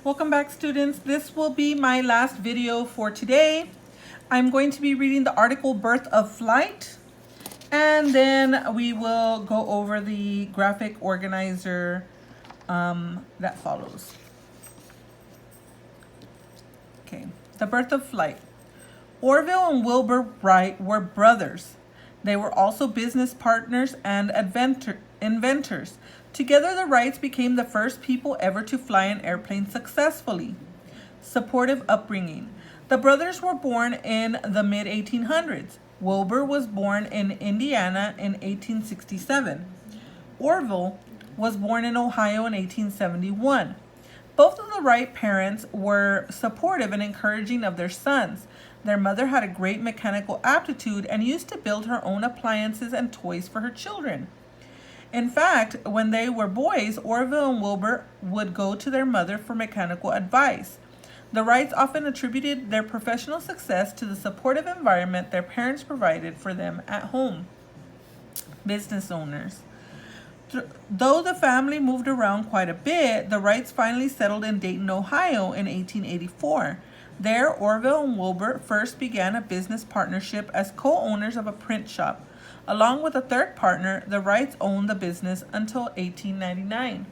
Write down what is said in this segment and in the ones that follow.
Welcome back, students. This will be my last video for today. I'm going to be reading the article Birth of Flight, and then we will go over the graphic organizer that follows. Okay, the birth of flight. Orville and Wilbur Wright were brothers. They were also business partners and inventors. Together, the Wrights became the first people ever to fly an airplane successfully. Supportive upbringing. The brothers were born in the mid-1800s. Wilbur was born in Indiana in 1867. Orville was born in Ohio in 1871. Both of the Wright parents were supportive and encouraging of their sons. Their mother had a great mechanical aptitude and used to build her own appliances and toys for her children. In fact, when they were boys, Orville and Wilbur would go to their mother for mechanical advice. The Wrights often attributed their professional success to the supportive environment their parents provided for them at home. Business owners. Though the family moved around quite a bit, the Wrights finally settled in Dayton, Ohio in 1884. There, Orville and Wilbur first began a business partnership as co-owners of a print shop. Along with a third partner, the Wrights owned the business until 1899.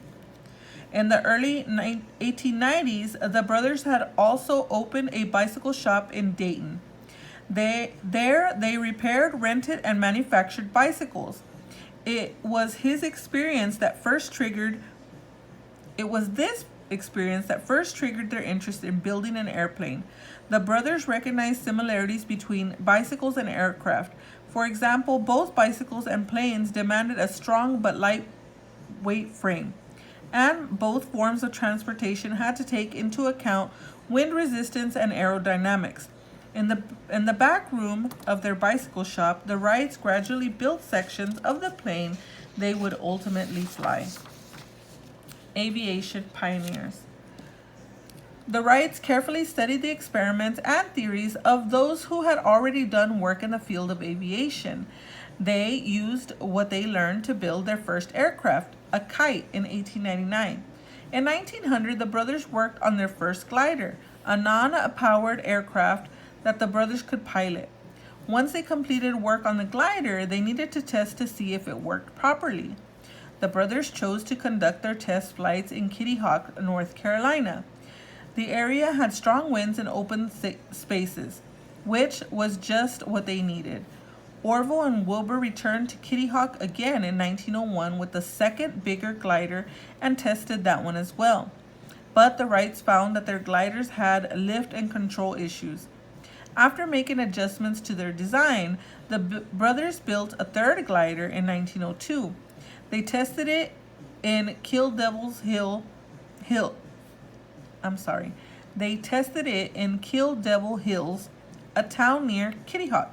In the early 1890s, the brothers had also opened a bicycle shop in Dayton. They repaired, rented, and manufactured bicycles. It was this experience that first triggered their interest in building an airplane. The brothers recognized similarities between bicycles and aircraft. For example, both bicycles and planes demanded a strong but lightweight frame, and both forms of transportation had to take into account wind resistance and aerodynamics. In the back room of their bicycle shop, the Wrights gradually built sections of the plane they would ultimately fly. Aviation pioneers. The Wrights carefully studied the experiments and theories of those who had already done work in the field of aviation. They used what they learned to build their first aircraft, a kite, in 1899. In 1900, the brothers worked on their first glider, a non-powered aircraft that the brothers could pilot. Once they completed work on the glider, they needed to test to see if it worked properly. The brothers chose to conduct their test flights in Kitty Hawk, North Carolina. The area had strong winds and open spaces, which was just what they needed. Orville and Wilbur returned to Kitty Hawk again in 1901 with the second bigger glider and tested that one as well. But the Wrights found that their gliders had lift and control issues. After making adjustments to their design, the brothers built a third glider in 1902. They tested it in Kill Devil Hills, a town near Kitty Hawk.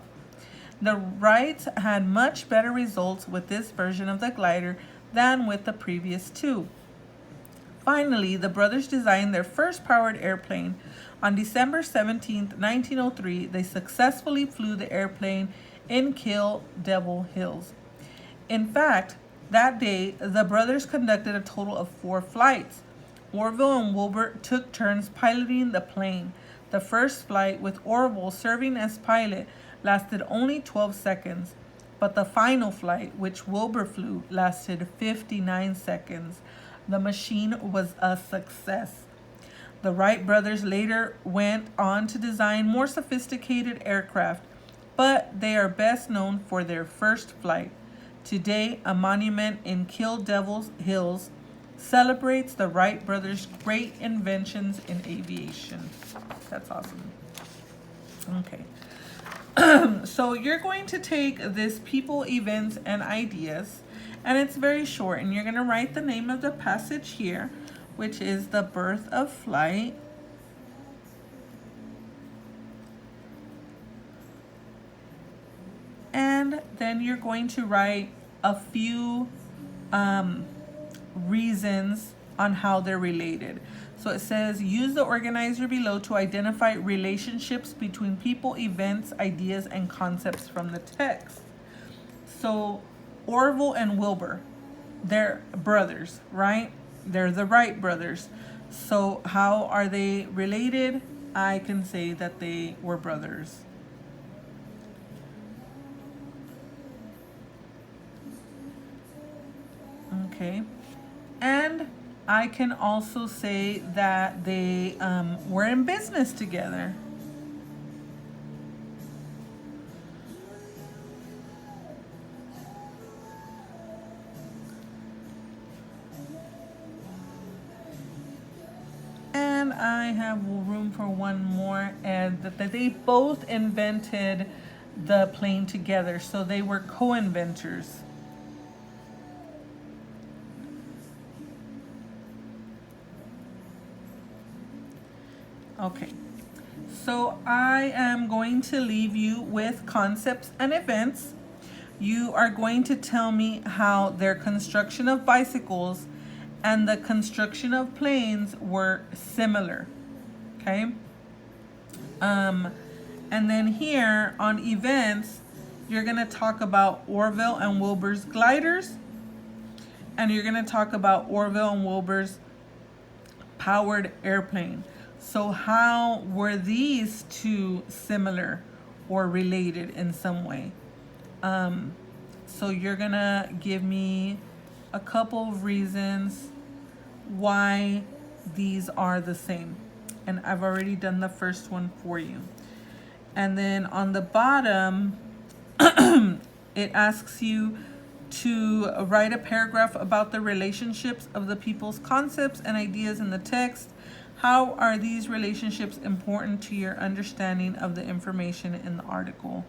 The Wrights had much better results with this version of the glider than with the previous two. Finally, the brothers designed their first powered airplane. On December 17, 1903, they successfully flew the airplane in Kill Devil Hills. In fact, that day, the brothers conducted a total of 4 flights. Orville and Wilbur took turns piloting the plane. The first flight, with Orville serving as pilot, lasted only 12 seconds, but the final flight, which Wilbur flew, lasted 59 seconds. The machine was a success. The Wright brothers later went on to design more sophisticated aircraft, but they are best known for their first flight. Today, a monument in Kill Devil Hills celebrates the Wright brothers' great inventions in aviation. That's awesome. Okay. So you're going to take this people, events, and ideas, and it's very short, and you're going to write the name of the passage here, which is the birth of flight. And then you're going to write a few reasons on how they're related. So it says, use the organizer below to identify relationships between people, events, ideas, and concepts from the text. So Orville and Wilbur, they're brothers, right? They're the Wright brothers. So how are they related? I can say that they were brothers. Okay. And I can also say that they were in business together. And I have room for one more, and that they both invented the plane together, so they were co-inventors. Okay, so I am going to leave you with concepts and events. You are going to tell me how their construction of bicycles and the construction of planes were similar. Okay. Um, and then here on events, you're going to talk about Orville and Wilbur's gliders, and you're going to talk about Orville and Wilbur's powered airplane. So how were these two similar or related in some way? So you're gonna give me a couple of reasons why these are the same. And I've already done the first one for you. And then on the bottom, it asks you to write a paragraph about the relationships of the people's concepts and ideas in the text. How are these relationships important to your understanding of the information in the article?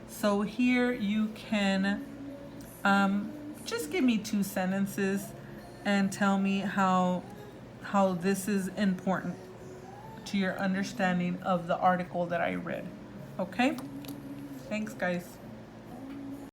So here you can just give me 2 sentences and tell me how this is important to your understanding of the article that I read. Okay? Thanks, guys.